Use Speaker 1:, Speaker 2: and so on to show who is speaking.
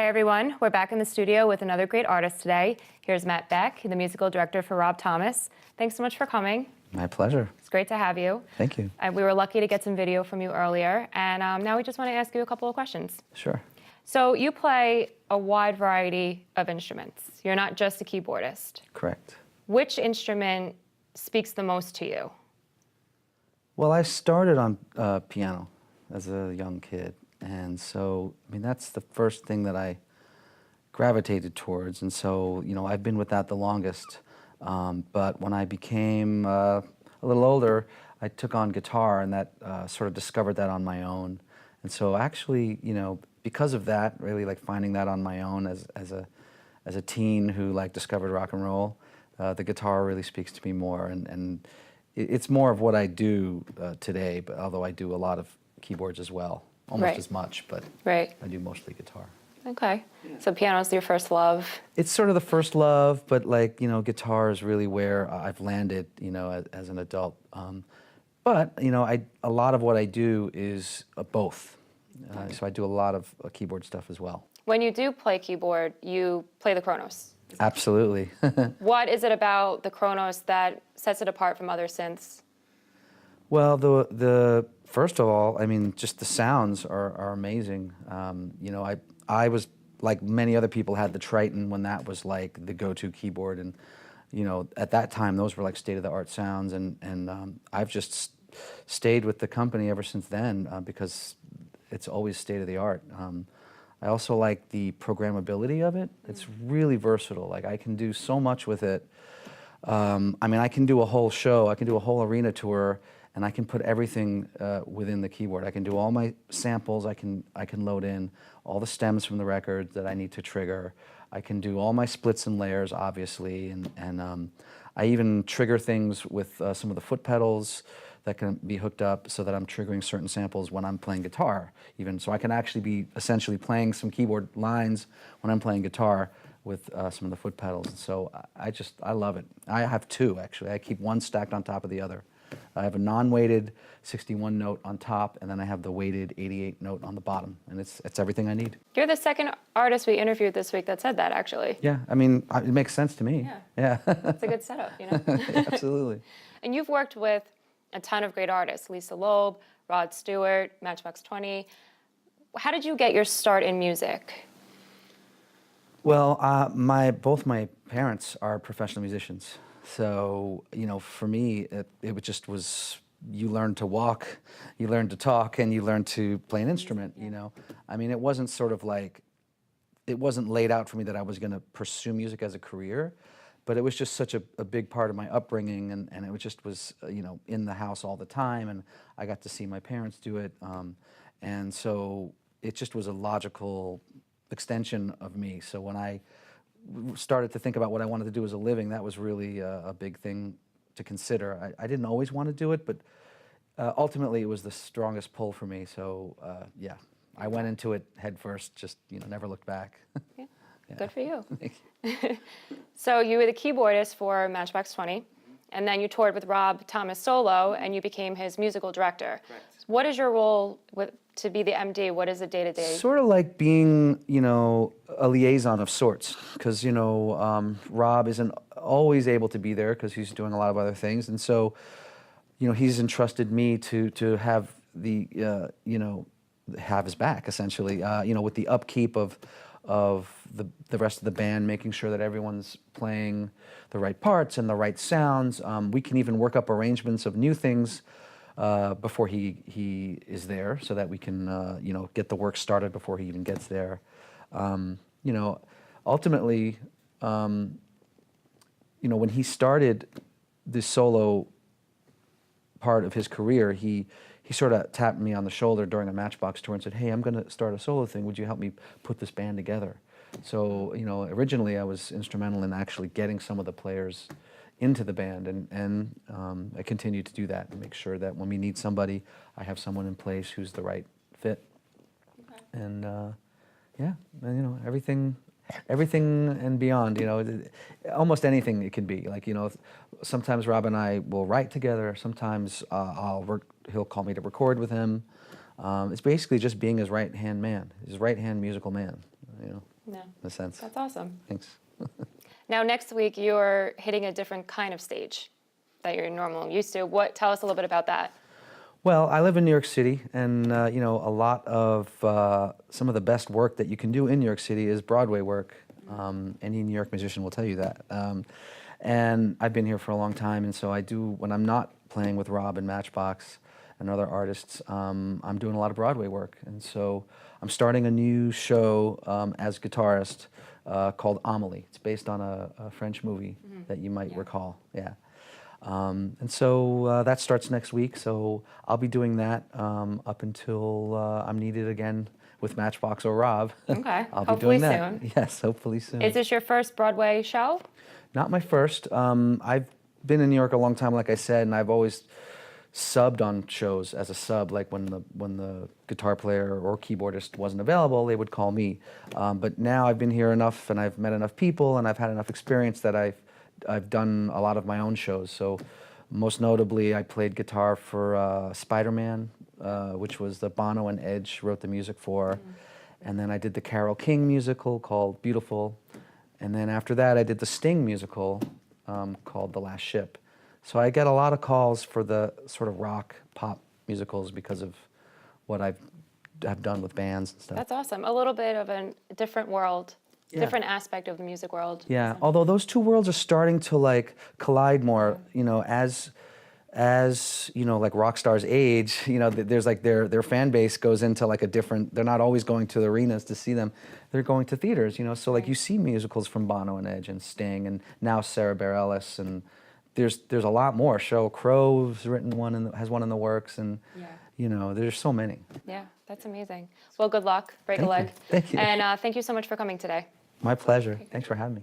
Speaker 1: Hi everyone, we're back in the studio with another great artist today. Here's Beck, the musical director for Rob Thomas. Thanks so much for coming.
Speaker 2: My pleasure.
Speaker 1: It's great to have you.
Speaker 2: Thank you.
Speaker 1: We were lucky to get some video from you earlier, and now we just want to ask you a couple of questions.
Speaker 2: Sure.
Speaker 1: So you play a wide variety of instruments. You're not just a keyboardist.
Speaker 2: Correct.
Speaker 1: Which instrument speaks the most to you?
Speaker 2: Well, I started on piano as a young kid, and so, I mean, that's the first thing that I gravitated towards, and so, you know, I've been with that the longest. But when I became a little older, I took on guitar, and that sort of discovered that on my own. And so actually, you know, because of that, really like finding that on my own as a teen who like discovered rock and roll, the guitar really speaks to me more, and it's more of what I do today, but although I do a lot of keyboards as well, almost as much, but I do mostly guitar.
Speaker 1: Okay, so piano's your first love.
Speaker 2: It's sort of the first love, but like, you know, guitar is really where I've landed, you know, as an adult. But, you know, a lot of what I do is both. So I do a lot of keyboard stuff as well.
Speaker 1: When you do play keyboard, you play the Kronos.
Speaker 2: Absolutely.
Speaker 1: What is it about the Kronos that sets it apart from other synths?
Speaker 2: Well, the first of all, I mean, just the sounds are amazing. You know, I was, like many other people, had the Triton when that was like the go-to keyboard, and you know, at that time those were like state-of-the-art sounds, and I've just stayed with the company ever since then because it's always state-of-the-art. I also like the programmability of it. It's really versatile. Like, I can do so much with it. I mean, I can do a whole show, I can do a whole arena tour, and I can put everything within the keyboard. I can do all my samples, I can load in all the stems from the record that I need to trigger. I can do all my splits and layers, obviously, and I even trigger things with some of the foot pedals that can be hooked up so that I'm triggering certain samples when I'm playing guitar, even. So I can actually be essentially playing some keyboard lines when I'm playing guitar with some of the foot pedals. And so I love it. I have two, actually. I keep one stacked on top of the other. I have a non-weighted 61 note on top, and then I have the weighted 88 note on the bottom, and it's everything I need.
Speaker 1: You're the second artist we interviewed this week that said that, actually.
Speaker 2: Yeah, I mean, it makes sense to me.
Speaker 1: Yeah. It's a good setup, you know?
Speaker 2: Absolutely.
Speaker 1: And you've worked with a ton of great artists, Lisa Loeb, Rod Stewart, Matchbox 20. How did you get your start in music?
Speaker 2: Well, both my parents are professional musicians. So, you know, for me, it just was, you learn to walk, you learn to talk, and you learn to play an instrument, you know. I mean, it wasn't sort of like, it wasn't laid out for me that I was going to pursue music as a career, but it was just such a big part of my upbringing, and it just was, you know, in the house all the time, and I got to see my parents do it, and so it just was a logical extension of me. So when I started to think about what I wanted to do as a living, that was really a big thing to consider. I didn't always want to do it, but ultimately it was the strongest pull for me. So yeah, I went into it head first, just, you know, never looked back.
Speaker 1: Yeah. Good for you.
Speaker 2: Thank you.
Speaker 1: So you were the keyboardist for Matchbox 20, and then you toured with Rob Thomas solo, and you became his musical director. Correct. What is your role to be the MD? What is the day-to-day?
Speaker 2: Sort of like being, you know, a liaison of sorts, because, you know, Rob isn't always able to be there because he's doing a lot of other things, and so, you know, he's entrusted me to have the, you know, have his back, essentially, you know, with the upkeep of the rest of the band, making sure that everyone's playing the right parts and the right sounds. We can even work up arrangements of new things before he is there, so that we can you know, get the work started before he even gets there. You know, ultimately, you know, when he started this solo part of his career, he sort of tapped me on the shoulder during a Matchbox tour and said, "Hey, I'm going to start a solo thing. Would you help me put this band together?" So, you know, originally I was instrumental in actually getting some of the players into the band, and I continue to do that and make sure that when we need somebody, I have someone in place who's the right fit. Okay. And yeah, and, you know, everything and beyond, you know, almost anything it can be. Like, you know, sometimes Rob and I will write together. Sometimes he'll call me to record with him. It's basically just being his right-hand man, his right-hand musical man.
Speaker 1: No.
Speaker 2: in a sense.
Speaker 1: That's awesome.
Speaker 2: Thanks.
Speaker 1: Now, next week, you're hitting a different kind of stage that you're normally used to. Tell us a little bit about that.
Speaker 2: Well, I live in New York City, and a lot of some of the best work that you can do in New York City is Broadway work. Any New York musician will tell you that. And I've been here for a long time, and so I do, when I'm not playing with Rob and Matchbox and other artists, I'm doing a lot of Broadway work. And so I'm starting a new show as guitarist called Amelie. It's based on a French movie that you might recall. Yeah. And so that starts next week, so I'll be doing that up until I'm needed again with Matchbox or Rob.
Speaker 1: Okay,
Speaker 2: I'll be
Speaker 1: hopefully
Speaker 2: doing that.
Speaker 1: soon.
Speaker 2: Yes, hopefully soon.
Speaker 1: Is this your first Broadway show?
Speaker 2: Not my first. I've been in New York a long time, like I said, and I've always subbed on shows as a sub. Like when the guitar player or keyboardist wasn't available, they would call me. But now I've been here enough, and I've met enough people, and I've had enough experience that I've done a lot of my own shows. So most notably, I played guitar for Spider-Man, which was the Bono and Edge wrote the music for. And then I did the Carole King musical called Beautiful. And then after that, I did the Sting musical called The Last Ship. So I get a lot of calls for the sort of rock, pop musicals because of what I've done with bands and stuff.
Speaker 1: That's awesome. A little bit of a different world,
Speaker 2: Yeah.
Speaker 1: different aspect of the music world.
Speaker 2: Yeah, although those two worlds are starting to like collide more, as like rock stars age, there's like their fan base goes into like a different, they're not always going to the arenas to see them, they're going to theaters, so like you see musicals from Bono and Edge and Sting and now Sarah Bareilles, and there's a lot more. Sheryl Crow's written one has one in the works, and there's so many.
Speaker 1: Yeah, that's amazing. Well, good luck, break a leg.
Speaker 2: Thank you.
Speaker 1: And thank you so much for coming today.
Speaker 2: My pleasure. Thanks for having me.